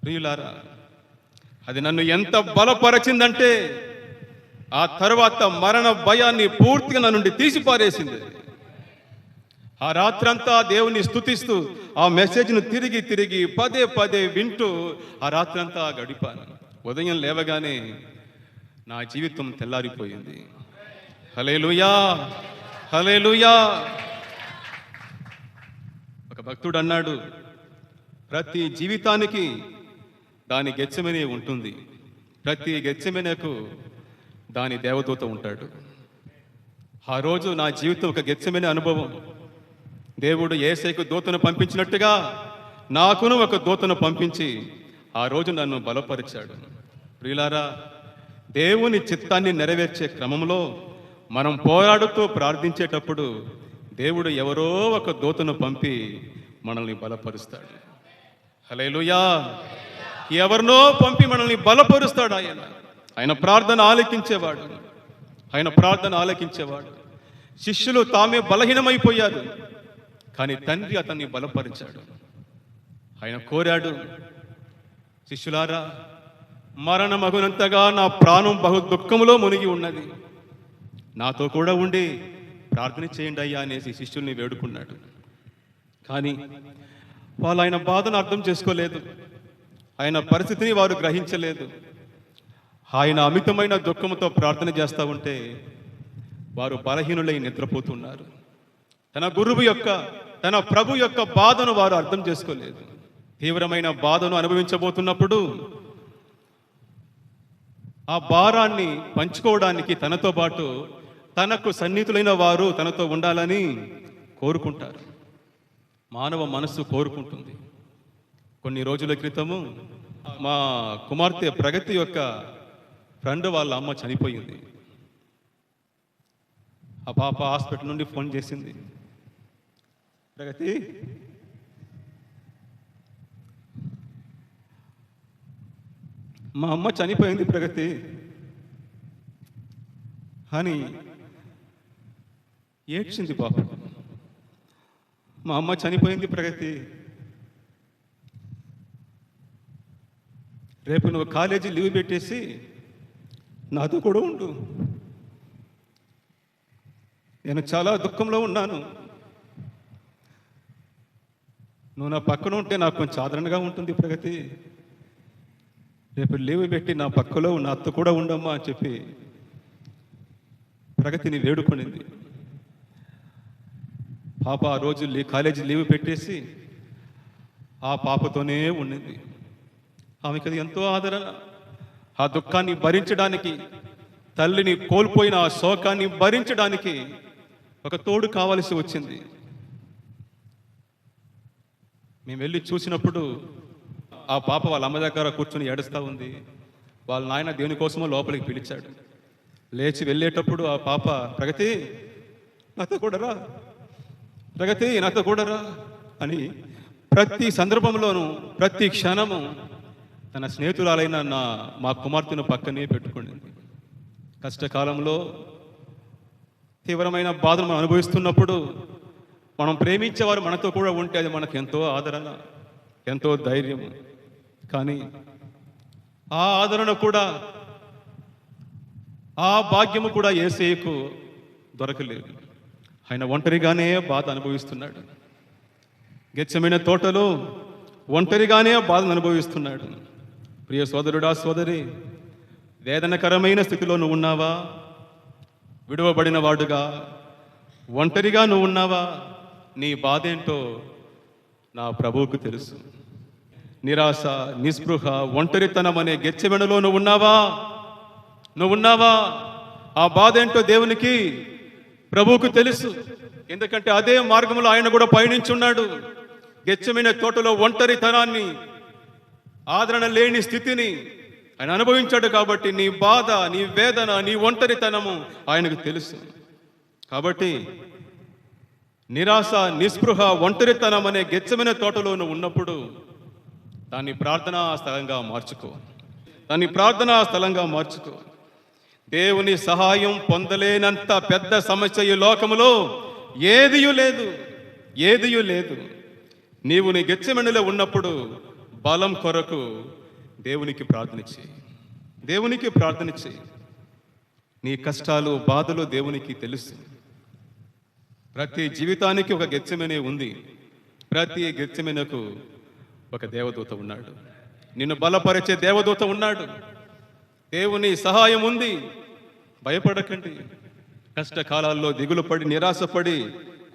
A: ప్రియులారా, అది నన్ను ఎంత బలపరచిందంటే ఆ తర్వాత మరణ భయాన్ని పూర్తిగా నా నుండి తీసిపారేసింది. ఆ రాత్రంతా దేవుని స్తుతిస్తూ ఆ మెసేజ్ను తిరిగి పదే వింటూ ఆ రాత్రంతా గడిపాను. ఉదయం లేవగానే నా జీవితం తెల్లారిపోయింది. హల్లెలూయా, హల్లెలూయా. ఒక భక్తుడు అన్నాడు, ప్రతి జీవితానికి దాని గెత్సెమనే ఉంటుంది, ప్రతి గెత్సెమనేకు దాని దేవదూత ఉంటాడు. ఆ రోజు నా జీవితం ఒక గెత్సెమనే అనుభవం. దేవుడు యేసయ్యకు దూతను పంపించినట్టుగా నాకును ఒక దూతను పంపించి ఆ రోజు నన్ను బలపరిచాడు. ప్రియులారా, దేవుని చిత్తాన్ని నెరవేర్చే క్రమంలో మనం పోరాడుతూ ప్రార్థించేటప్పుడు దేవుడు ఎవరో ఒక దూతను పంపి మనల్ని బలపరుస్తాడు. హల్లెలూయా. ఎవరినో పంపి మనల్ని బలపరుస్తాడు. ఆయన ప్రార్థన ఆలకించేవాడు. శిష్యులు తామే బలహీనమైపోయారు, కానీ తండ్రి అతన్ని బలపరిచాడు. ఆయన కోరాడు, శిష్యులారా, మరణమగునంతగా నా ప్రాణం బహు దుఃఖములో మునిగి ఉన్నది, నాతో కూడా ఉండి ప్రార్థన చేయండి అయ్యా అనేసి శిష్యుల్ని వేడుకున్నాడు. కానీ వాళ్ళు ఆయన బాధను అర్థం చేసుకోలేదు, ఆయన పరిస్థితిని వారు గ్రహించలేదు. ఆయన అమితమైన దుఃఖంతో ప్రార్థన చేస్తూ ఉంటే వారు బలహీనులై నిద్రపోతున్నారు. తన ప్రభు యొక్క బాధను వారు అర్థం చేసుకోలేదు. తీవ్రమైన బాధను అనుభవించబోతున్నప్పుడు ఆ భారాన్ని పంచుకోవడానికి తనతో పాటు తనకు సన్నిహితులైన వారు తనతో ఉండాలని కోరుకుంటారు. మానవ మనస్సు కోరుకుంటుంది. కొన్ని రోజుల క్రితము మా కుమార్తె ప్రగతి యొక్క ఫ్రెండ్ వాళ్ళ అమ్మ చనిపోయింది. ఆ పాప హాస్పిటల్ నుండి ఫోన్ చేసింది, ప్రగతి మా అమ్మ చనిపోయింది ప్రగతి అని ఏడ్చింది పాప. మా అమ్మ చనిపోయింది ప్రగతి, రేపు నువ్వు కాలేజీ లీవ్ పెట్టేసి నాతో కూడా ఉండు, నేను చాలా దుఃఖంలో ఉన్నాను, నువ్వు నా పక్కన ఉంటే నాకు కొంచెం ఆదరణగా ఉంటుంది ప్రగతి, రేపు లీవ్ పెట్టి నా పక్కలో నాతో కూడా ఉండమ్మా అని చెప్పి ప్రగతిని వేడుకొనింది. పాప ఆ రోజు కాలేజీ లీవ్ పెట్టేసి ఆ పాపతోనే ఉండింది. ఆమెకు అది ఎంతో ఆదరణ. ఆ దుఃఖాన్ని భరించడానికి, తల్లిని కోల్పోయిన ఆ శోకాన్ని భరించడానికి ఒక తోడు కావలసి వచ్చింది. మేము వెళ్ళి చూసినప్పుడు ఆ పాప వాళ్ళ అమ్మ దగ్గర కూర్చొని ఏడుస్తూ ఉంది. వాళ్ళ నాయన దేనికోసమో లోపలికి పిలిచాడు. లేచి వెళ్ళేటప్పుడు ఆ పాప, ప్రగతి నాతో కూడా రా, ప్రగతి నాతో కూడా రా అని ప్రతి సందర్భంలోనూ ప్రతి క్షణము తన స్నేహితురాలైన మా కుమార్తెను పక్కనే పెట్టుకుంది. కష్టకాలంలో తీవ్రమైన బాధను మనం అనుభవిస్తున్నప్పుడు మనం ప్రేమించేవారు మనతో కూడా ఉంటే అది మనకు ఎంతో ఆదరణ, ఎంతో ధైర్యం. కానీ ఆ ఆదరణ కూడా, ఆ భాగ్యము కూడా యేసయ్యకు దొరకలేదు. ఆయన ఒంటరిగానే బాధ అనుభవిస్తున్నాడు. గెత్సెమనే తోటలో ఒంటరిగానే బాధను అనుభవిస్తున్నాడు. ప్రియ సోదరుడా, సోదరి, వేదనకరమైన స్థితిలో నువ్వు ఉన్నావా? విడువబడిన వాడుగా ఒంటరిగా నువ్వు ఉన్నావా? నీ బాధ ఏంటో నా ప్రభువుకు తెలుసు. నిరాశ, నిస్పృహ, ఒంటరితనం అనే గెత్సెమనేలో నువ్వు ఉన్నావా? ఆ బాధ ఏంటో దేవునికి, ప్రభువుకు తెలుసు. ఎందుకంటే అదే మార్గంలో ఆయన కూడా పయనించున్నాడు. గెత్సెమనే తోటలో ఒంటరితనాన్ని, ఆదరణ లేని స్థితిని ఆయన అనుభవించాడు. కాబట్టి నీ బాధ, నీ వేదన, నీ ఒంటరితనము ఆయనకు తెలుసు. కాబట్టి నిరాశ, నిస్పృహ, ఒంటరితనం అనే గెత్సెమనే తోటలో నువ్వు ఉన్నప్పుడు దాన్ని ప్రార్థనా స్థలంగా మార్చుకో. దేవుని సహాయం పొందలేనంత పెద్ద సమస్య ఈ లోకములో ఏదియూ లేదు. నీవు నీ గెత్సెమనేలో ఉన్నప్పుడు బలం కొరకు దేవునికి ప్రార్థన చేయి. నీ కష్టాలు, బాధలు దేవునికి తెలుసు. ప్రతి జీవితానికి ఒక గెత్సెమనే ఉంది. ప్రతి గెత్సెమనేకు ఒక దేవదూత ఉన్నాడు. నిన్ను బలపరిచే దేవదూత ఉన్నాడు. దేవుని సహాయం ఉంది. భయపడకండి. కష్టకాలాల్లో దిగులు పడి, నిరాశపడి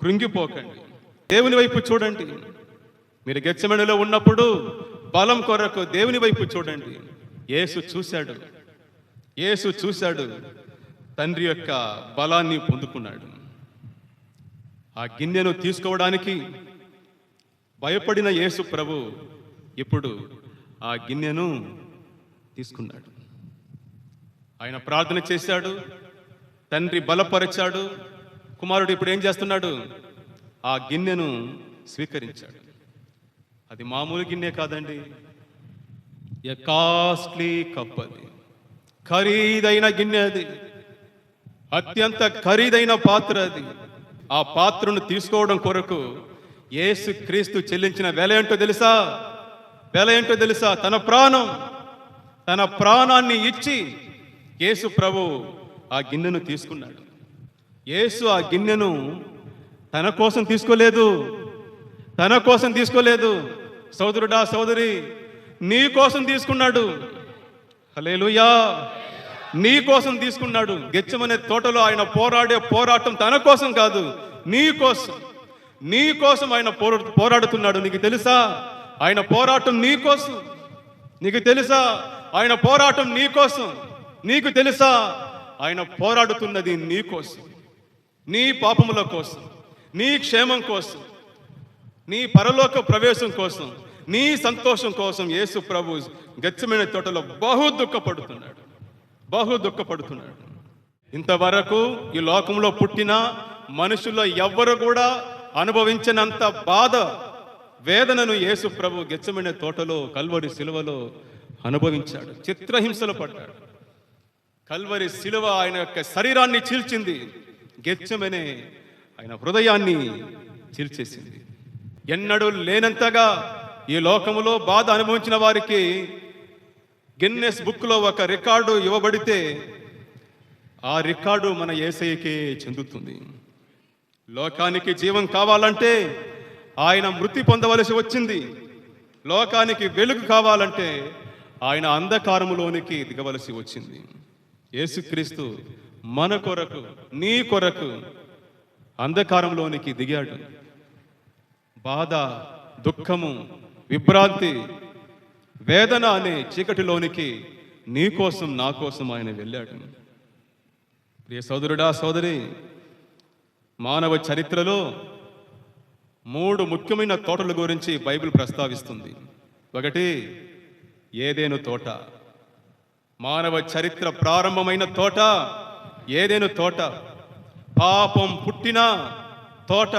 A: కృంగిపోకండి. దేవుని వైపు చూడండి. మీరు గెత్సెమనేలో ఉన్నప్పుడు బలం కొరకు దేవుని వైపు చూడండి. యేసు చూశాడు. తండ్రి యొక్క బలాన్ని పొందుకున్నాడు. ఆ గిన్నెను తీసుకోవడానికి భయపడిన యేసు ప్రభు ఇప్పుడు ఆ గిన్నెను తీసుకున్నాడు. ఆయన ప్రార్థన చేశాడు. తండ్రి బలపరిచాడు. కుమారుడు ఇప్పుడు ఏం చేస్తున్నాడు? ఆ గిన్నెను స్వీకరించాడు. అది మామూలు గిన్నె కాదండి. ఏ కాస్ట్లీ కప్, అది ఖరీదైన గిన్నె, అది అత్యంత ఖరీదైన పాత్ర. అది ఆ పాత్రను తీసుకోవడం కొరకు యేసు క్రీస్తు చెల్లించిన వెల ఏంటో తెలుసా? తన ప్రాణాన్ని ఇచ్చి యేసు ప్రభు ఆ గిన్నెను తీసుకున్నాడు. యేసు ఆ గిన్నెను తన కోసం తీసుకోలేదు. సోదరుడా, సోదరి, నీ కోసం తీసుకున్నాడు. హల్లెలూయా. నీ కోసం తీసుకున్నాడు. గెత్సెమనే తోటలో ఆయన పోరాడే పోరాటం తన కోసం కాదు, నీ కోసం ఆయన పోరాడుతున్నాడు. నీకు తెలుసా? ఆయన పోరాటం నీ కోసం. నీకు తెలుసా? ఆయన పోరాటం నీ కోసం. నీకు తెలుసా? ఆయన పోరాడుతున్నది నీ కోసం, నీ పాపముల కోసం, నీ క్షేమం కోసం, నీ పరలోక ప్రవేశం కోసం, నీ సంతోషం కోసం యేసు ప్రభు గెత్సెమనే తోటలో బహు దుఃఖపడుతున్నాడు. ఇంతవరకు ఈ లోకంలో పుట్టిన మనుషుల్లో ఎవ్వరు కూడా అనుభవించినంత బాధ, వేదనను యేసు ప్రభు గెత్సెమనే తోటలో, కల్వరి శిలువలో అనుభవించాడు. చిత్రహింసలు పడ్డాడు. కల్వరి శిలువ ఆయన యొక్క శరీరాన్ని చీల్చింది. గెత్సెమనే ఆయన హృదయాన్ని చీల్చేసింది. ఎన్నడూ లేనంతగా ఈ లోకములో బాధ అనుభవించిన వారికి గిన్నెస్ బుక్లో ఒక రికార్డు ఇవ్వబడితే ఆ రికార్డు మన యేసయ్యకే చెందుతుంది. లోకానికి జీవం కావాలంటే ఆయన మృతి పొందవలసి వచ్చింది. లోకానికి వెలుగు కావాలంటే ఆయన అంధకారములోనికి దిగవలసి వచ్చింది. యేసుక్రీస్తు మన కొరకు, నీ కొరకు అంధకారంలోనికి దిగాడు. బాధ, దుఃఖము, విభ్రాంతి, వేదన అనే చీకటిలోనికి నీ కోసం, నా కోసం ఆయన వెళ్ళాడు. ప్రియ సోదరుడా, సోదరి, మానవ చరిత్రలో 3 ముఖ్యమైన తోటల గురించి బైబిల్ ప్రస్తావిస్తుంది. ఒకటి ఏదెను తోట. మానవ చరిత్ర ప్రారంభమైన తోట ఏదెను తోట. పాపం పుట్టిన తోట.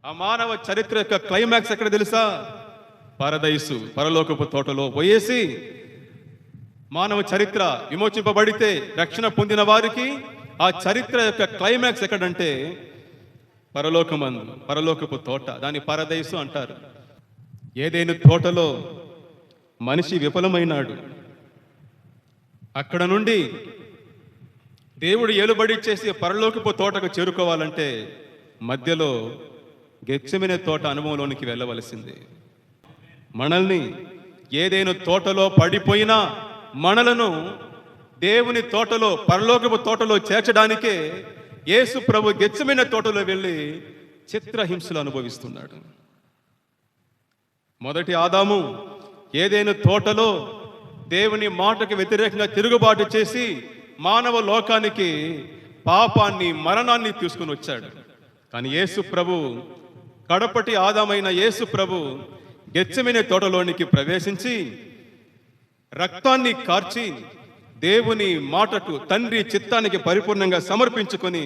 A: ఆ మానవ చరిత్ర యొక్క క్లైమాక్స్ ఎక్కడ తెలుసా? పరదైసు, పరలోకపు తోటలో పోయేసి మానవ చరిత్ర విమోచింపబడితే రక్షణ పొందిన వారికి ఆ చరిత్ర యొక్క క్లైమాక్స్ ఎక్కడంటే పరలోకమందు, పరలోకపు తోట, దాని పరదైసు అంటారు. ఏదైనా తోటలో మనిషి విఫలమైనాడు. అక్కడ నుండి దేవుడు ఏలుబడి చేసి పరలోకపు తోటకు చేరుకోవాలంటే మధ్యలో గెత్సెమనే తోట అనుభవంలోనికి వెళ్ళవలసింది. మనల్ని ఏదైనా తోటలో పడిపోయినా మనలను దేవుని తోటలో, పరలోకపు తోటలో చేర్చడానికే యేసు ప్రభు గెత్సెమనే తోటలో వెళ్ళి చిత్రహింసలు అనుభవిస్తున్నాడు. మొదటి ఆదాము ఏదైనా తోటలో దేవుని మాటకు వ్యతిరేకంగా తిరుగుబాటు చేసి మానవ లోకానికి పాపాన్ని, మరణాన్ని తీసుకుని వచ్చాడు. కానీ యేసు ప్రభు, కడపటి ఆదామైన యేసు ప్రభు గెత్సెమనే తోటలోనికి ప్రవేశించి రక్తాన్ని కార్చి దేవుని మాటకు, తండ్రి చిత్తానికి పరిపూర్ణంగా సమర్పించుకొని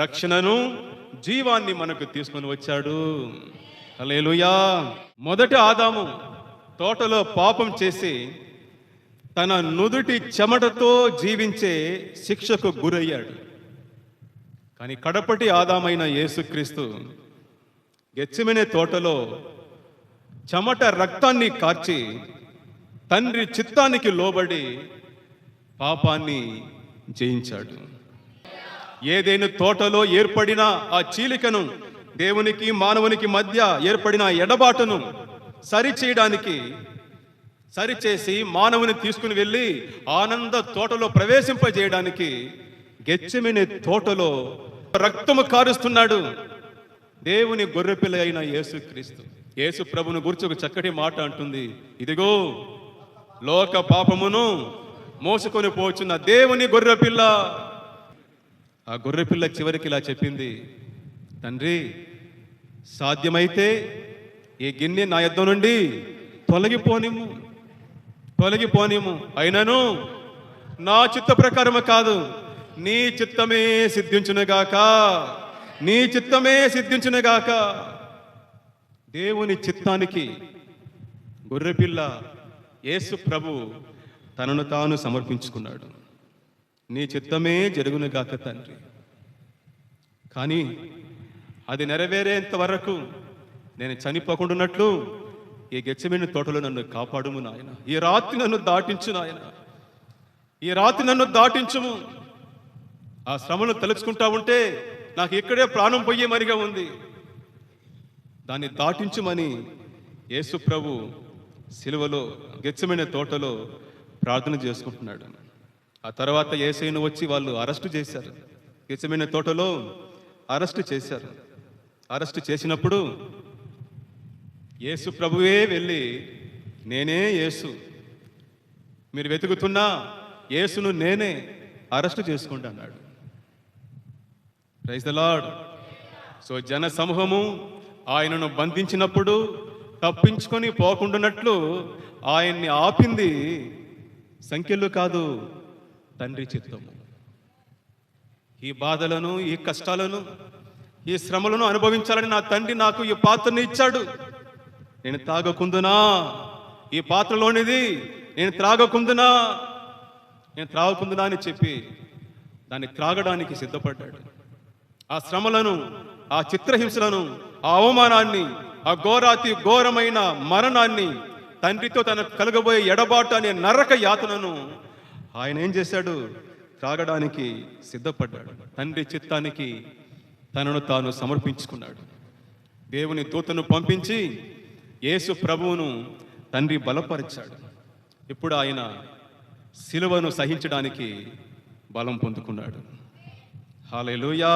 A: రక్షణను, జీవాన్ని మనకు తీసుకొని వచ్చాడు. హల్లెలూయా. మొదటి ఆదాము తోటలో పాపం చేసి తన నుదుటి చెమటతో జీవించే శిక్షకు గురయ్యాడు. కానీ కడపటి ఆదామైన యేసుక్రీస్తు గెత్సెమనే తోటలో చెమట రక్తాన్ని కార్చి తండ్రి చిత్తానికి లోబడి పాపాన్ని జయించాడు. ఏదైనా తోటలో ఏర్పడిన ఆ చీలికను, దేవునికి మానవునికి మధ్య ఏర్పడిన ఎడబాటును సరిచేసి మానవుని తీసుకుని వెళ్ళి ఆనంద తోటలో ప్రవేశింపజేయడానికి గెత్సెమనే తోటలో రక్తము కారుస్తున్నాడు దేవుని గొర్రెపిల్ల అయిన యేసుక్రీస్తు. యేసు ప్రభును గురించి ఒక చక్కటి మాట అంటుంది, ఇదిగో లోక పాపమును మోసుకొని పోచున్న దేవుని గొర్రెపిల్ల. ఆ గొర్రెపిల్ల చివరికి ఇలా చెప్పింది, తండ్రి సాధ్యమైతే ఈ గిన్నె నా యొద్ద నుండి తొలగిపోనిము, అయినను నా చిత్త ప్రకారము కాదు, నీ చిత్తమే సిద్ధించునుగాక. దేవుని చిత్తానికి గొర్రెపిల్ల యేసు ప్రభు తనను తాను సమర్పించుకున్నాడు. నీ చిత్తమే జరుగునుగాక తండ్రి. కానీ అది నెరవేరేంత వరకు నేను చనిపోకుండాన్నట్లు ఈ గెత్సెమనే తోటలో నన్ను కాపాడుము నాయన. ఈ రాత్రి నన్ను దాటించు నాయన, ఈ రాత్రి నన్ను దాటించుము. ఆ శ్రమను తలుచుకుంటా ఉంటే నాకు ఇక్కడే ప్రాణం పోయే మరిగా ఉంది. దాన్ని దాటించుమని యేసు ప్రభు సిలువలో గెత్సెమనే తోటలో ప్రార్థన చేసుకుంటున్నాడు. ఆ తర్వాత యేసయ్యను వచ్చి వాళ్ళు అరెస్టు చేశారు. గెత్సెమనే తోటలో అరెస్టు చేశారు. అరెస్టు చేసినప్పుడు యేసు ప్రభువే వెళ్ళి, నేనే యేసు, మీరు వెతుకుతున్నా యేసును నేనే, అరెస్టు చేసుకోండి అన్నాడు. Praise the lord. సో జన సమూహము ఆయనను బంధించినప్పుడు తప్పించుకొని పోకుండానట్లు ఆయన్ని ఆపింది సంఖ్యలు కాదు, తండ్రి చిత్తము. ఈ బాధలను, ఈ కష్టాలను, ఈ శ్రమలను అనుభవించాలని నా తండ్రి నాకు ఈ పాత్రని ఇచ్చాడు. నేను తాగకుందునా, ఈ పాత్రలోనిది నేను త్రాగకుందునా అని చెప్పి దాన్ని త్రాగడానికి సిద్ధపడ్డాడు. ఆ శ్రమలను, ఆ చిత్రహింసలను, ఆ అవమానాన్ని, ఆ ఘోరమైన మరణాన్ని, తండ్రితో తనకు కలగబోయే ఎడబాటు అనే నరక యాతనను ఆయన ఏం చేశాడు? త్రాగడానికి సిద్ధపడ్డాడు. తండ్రి చిత్తానికి తనను తాను సమర్పించుకున్నాడు. దేవుని దూతను పంపించి యేసు ప్రభువును తండ్రి బలపరిచాడు. ఇప్పుడు ఆయన సిలువను సహించడానికి బలం పొందుకున్నాడు. హల్లెలూయా.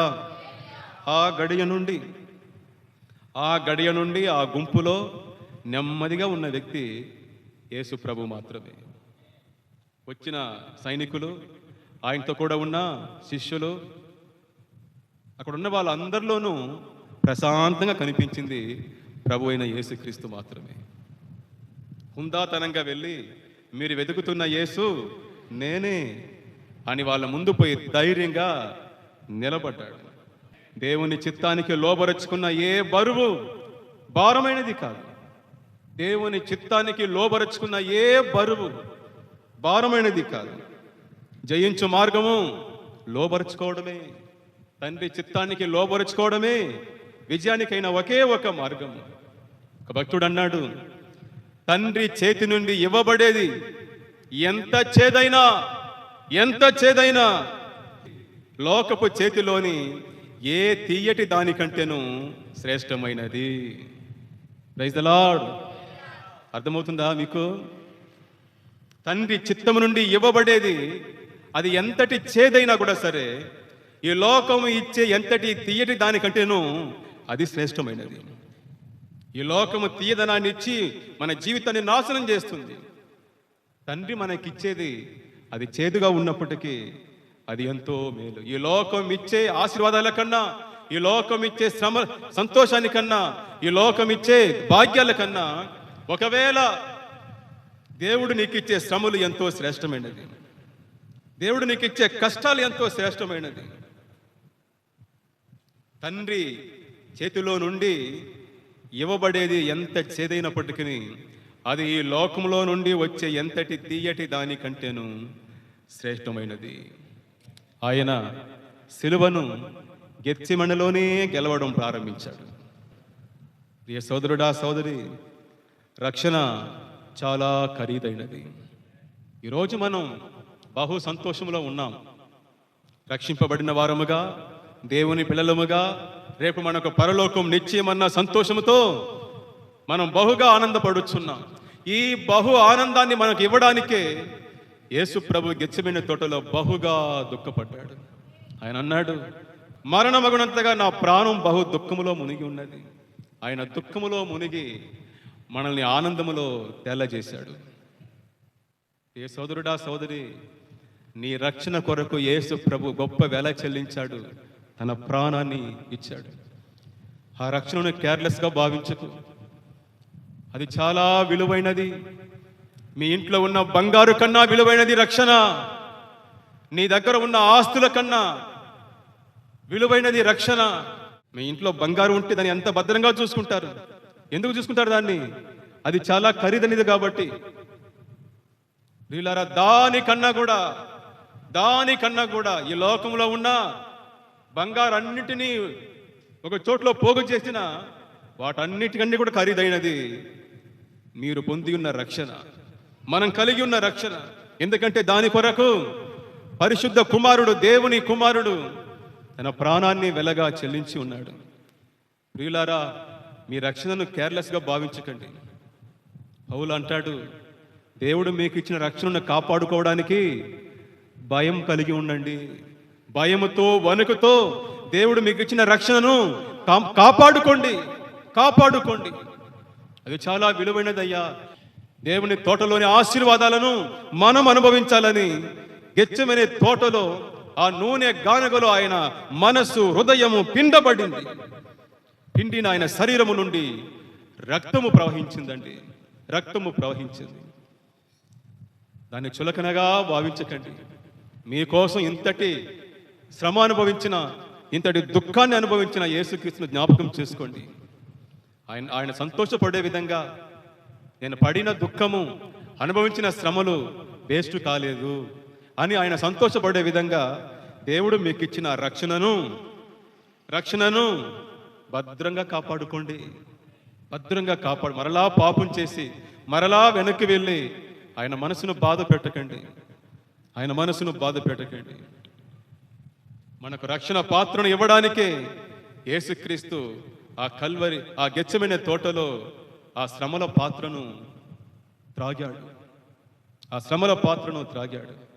A: ఆ గడియ నుండి ఆ గుంపులో నెమ్మదిగా ఉన్న వ్యక్తి యేసు ప్రభు మాత్రమే. వచ్చిన సైనికులు, ఆయనతో కూడా ఉన్న శిష్యులు, అక్కడ ఉన్న వాళ్ళందరిలోనూ ప్రశాంతంగా కనిపించింది ప్రభు అయిన యేసుక్రీస్తు మాత్రమే. హుందాతనంగా వెళ్ళి, మీరు వెతుకుతున్న యేసు నేనే అని వాళ్ళ ముందు పోయి ధైర్యంగా నిలబడ్డాడు. దేవుని చిత్తానికి లోబరుచుకున్న ఏ బరువు భారమైనది కాదు. దేవుని చిత్తానికి లోబరుచుకున్న ఏ బరువు భారమైనది కాదు. జయించు మార్గము లోబరుచుకోవడమే. తండ్రి చిత్తానికి లోబరుచుకోవడమే విజయానికైన ఒకే ఒక మార్గము. ఒక భక్తుడు అన్నాడు, తండ్రి చేతి నుండి ఇవ్వబడేది ఎంత చేదైనా లోకపు చేతిలోని ఏ తీయటి దానికంటేనూ శ్రేష్టమైనది. Praise the lord. అర్థమవుతుందా మీకు? తండ్రి చిత్తము నుండి ఇవ్వబడేది అది ఎంతటి చేదైనా కూడా సరే, ఈ లోకము ఇచ్చే ఎంతటి తీయటి దానికంటేనూ అది శ్రేష్టమైనది. ఈ లోకము తీయదనాన్ని ఇచ్చి మన జీవితాన్ని నాశనం చేస్తుంది. తండ్రి మనకిచ్చేది అది చేదుగా ఉన్నప్పటికీ అది ఎంతో మేలు. ఈ లోకం ఇచ్చే ఆశీర్వాదాల కన్నా, ఈ లోకం ఇచ్చే సంతోషానికన్నా, ఈ లోకం ఇచ్చే భాగ్యాల కన్నా ఒకవేళ దేవుడు నీకు ఇచ్చే శ్రమలు ఎంతో శ్రేష్టమైనది. దేవుడు నీకు ఇచ్చే కష్టాలు ఎంతో శ్రేష్టమైనది. తండ్రి చేతిలో నుండి ఇవ్వబడేది ఎంత చేదైనప్పటికీ అది ఈ లోకంలో నుండి వచ్చే ఎంతటి తీయటి దానికంటేను శ్రేష్టమైనది. ఆయన సిలువను గెత్సిమనెలోనే గెలవడం ప్రారంభించాడు. ప్రియ సోదరుడా, సోదరి, రక్షణ చాలా ఖరీదైనది. ఈరోజు మనం బహు సంతోషంలో ఉన్నాం. రక్షింపబడిన వారముగా, దేవుని పిల్లలముగా, రేపు మనకు పరలోకం నిశ్చయమన్న సంతోషముతో మనం బహుగా ఆనందపడుచున్నాం. ఈ బహు ఆనందాన్ని మనకు ఇవ్వడానికే యేసు ప్రభు గెత్సెమనే తోటలో బహుగా దుఃఖపడ్డాడు. ఆయన అన్నాడు, మరణమగునంతగా నా ప్రాణం బహు దుఃఖములో మునిగి ఉన్నది. ఆయన దుఃఖములో మునిగి మనల్ని ఆనందములో తేలజేశాడు. ఏ సోదరుడా, సోదరి, నీ రక్షణ కొరకు యేసు ప్రభు గొప్ప వెల చెల్లించాడు. తన ప్రాణాన్ని ఇచ్చాడు. ఆ రక్షణను కేర్లెస్గా భావించకు. అది చాలా విలువైనది. మీ ఇంట్లో ఉన్న బంగారు కన్నా విలువైనది రక్షణ. నీ దగ్గర ఉన్న ఆస్తుల కన్నా విలువైనది రక్షణ. మీ ఇంట్లో బంగారు ఉంటే దాన్ని ఎంత భద్రంగా చూసుకుంటారు. ఎందుకు చూసుకుంటారు దాన్ని? అది చాలా ఖరీదైనది కాబట్టి. వీళ్ళారా, దానికన్నా కూడా ఈ లోకంలో ఉన్న బంగారు అన్నిటినీ ఒక చోట్లో పోగు చేసిన వాటన్నిటికన్నీ కూడా ఖరీదైనది మీరు పొంది ఉన్న రక్షణ, మనం కలిగి ఉన్న రక్షణ. ఎందుకంటే దాని కొరకు పరిశుద్ధ కుమారుడు, దేవుని కుమారుడు తన ప్రాణాన్ని వెలగా చెల్లించి ఉన్నాడు. ప్రియులారా, మీ రక్షణను కేర్లెస్గా భావించకండి. పౌలు అంటాడు, దేవుడు మీకు ఇచ్చిన రక్షణను కాపాడుకోవడానికి భయం కలిగి ఉండండి. భయముతో, వణుకుతో దేవుడు మీకు ఇచ్చిన రక్షణను కాపాడుకోండి. అది చాలా విలువైనదయ్యా. దేవుని తోటలోని ఆశీర్వాదాలను మనం అనుభవించాలని గెత్సెమనే తోటలో ఆ నూనె గానగలో ఆయన మనస్సు, హృదయము పిండిన ఆయన శరీరము నుండి రక్తము ప్రవహించిందండి. దాన్ని చులకనగా భావించకండి. మీకోసం ఇంతటి శ్రమ అనుభవించిన, ఇంతటి దుఃఖాన్ని అనుభవించిన యేసుక్రీస్తును జ్ఞాపకం చేసుకోండి. ఆయన సంతోషపడే విధంగా, నేను పడిన దుఃఖము, అనుభవించిన శ్రమలు వేస్ట్ కాలేదు అని ఆయన సంతోషపడే విధంగా దేవుడు మీకు ఇచ్చిన రక్షణను భద్రంగా కాపాడుకోండి. మరలా పాపం చేసి మరలా వెనక్కి వెళ్ళి ఆయన మనసును బాధ పెట్టకండి. మనకు రక్షణ పాత్రను ఇవ్వడానికే యేసుక్రీస్తు ఆ గెత్సెమనే తోటలో ఆ శ్రమల పాత్రను త్రాగాడు.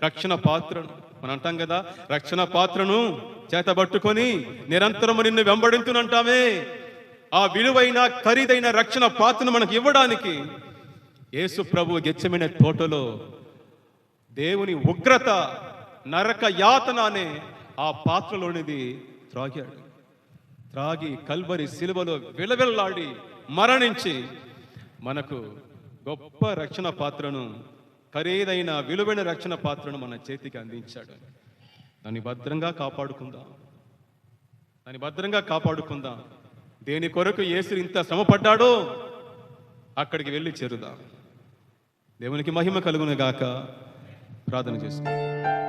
A: రక్షణ పాత్రను మనం అంటాం కదా, రక్షణ పాత్రను చేతబట్టుకొని నిరంతరము నిన్ను వెంబడింతునంటామే. ఆ విలువైన ఖరీదైన రక్షణ పాత్రను మనకు ఇవ్వడానికి యేసు ప్రభు గెత్సెమనే తోటలో దేవుని ఉగ్రత, నరక యాతన అనే ఆ పాత్రలోనిది త్రాగి కల్వరి సిలువలో విలవిల్లాడి మరణించి మనకు గొప్ప రక్షణ పాత్రను, ఖరీదైన విలువైన రక్షణ పాత్రను మన చేతికి అందించాడు. దాన్ని భద్రంగా కాపాడుకుందాం. దాన్ని భద్రంగా కాపాడుకుందాం. దేని కొరకు యేసు ఇంత శ్రమ పడ్డాడో అక్కడికి వెళ్ళి చేరుదాం. దేవునికి మహిమ కలుగును గాక. ప్రార్థన చేసుకుందాం.